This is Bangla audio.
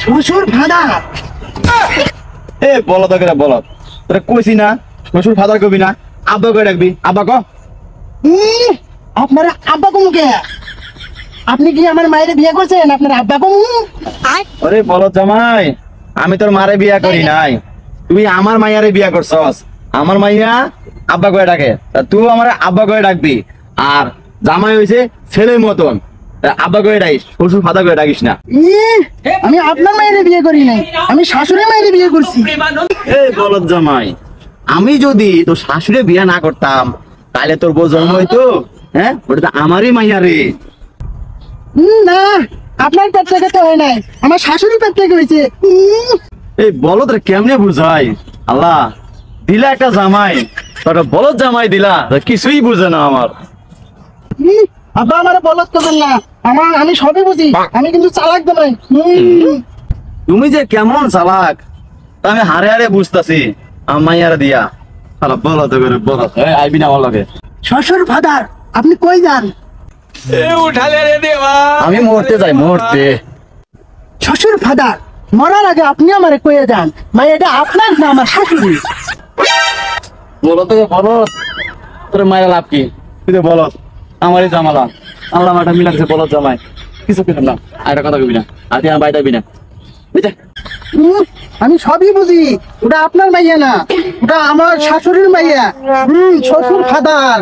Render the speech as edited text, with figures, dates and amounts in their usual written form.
শ্বশুর ফাদার। এ বলো তো করে বলো, তোরা কইছি না শ্বশুর ফাদার কবি না, আব্বা করে ডাকবি। আব্বা ক। আপনারা আব্বা কমু কে? আপনি কি আমার মায়ের বিয়ে করছেন? আপনার আব্বা কমু? আরে বলো জামাই, আমি তোর মারে বিয়া করি নাই, তুই আমার মাইয়ারে বিয়া করছস। আমার মাইয়া আব্বা করে ডাকে, তা তুই আমার আব্বা করে ডাকবি। আর জামাই হইছে ছেলের মতন, তা আব্বা করে ডাকিস, শ্বশুর ফাদার করে ডাকিস না। আমি আপনার মায়ের বিয়ে করি নাই, আমি শাশুড়ি মায়ের বিয়ে করছি। এই বলদ জামাই, আমি যদি তোর শাশুড়ি বিয়া না করতাম তাহলে তোর বউ জন্ম হইতো? হ্যাঁ, ওটা তো আমারই মাইয়া রে। না, আপনার পেট থেকে তো হয় নাই, আমার শাশুড়ি পেট থেকে হয়েছে। এই বলদ রে কেমনে বুঝাই? আল্লাহ দিলা একটা জামাই, তোর বলদ জামাই দিলা, তা কিছুই বুঝে না আমার। আব্বা আমার বলত করবেন না, আমি সবই বুঝি, আমি কিন্তু চালাক জামাই। তুমি যে কেমন চালাক তা আমি হারে হারে বুঝতাছি। আমার মাইয়ারে দিয়া বলো তো করে বলো, আইবি না আমার লগে। শ্বশুর ফাদার, আপনি কই যান? আমি মরতে যাই, মরতে। শ্বশুর ফাদার, মরার আগে আপনি আমারে কয়ে যান, মাই এটা আপনার না আমার শাশুড়ি। বলো তো বলো, তোর মায়ের লাভ কি? তুই তো বলো আমারই জামালা, আল্লাহ মাটা মিলাচ্ছে বলো জামাই, কিছু কিনলাম না। আর একটা কথা কবি না, আর তুই আমার বাড়িতে আইবি না, বুঝছে? আমি সবই বুঝি, ওটা আপনার মাইয়া না, ওটা আমার শাশুড়ির মাইয়া। শ্বশুর ফাদার।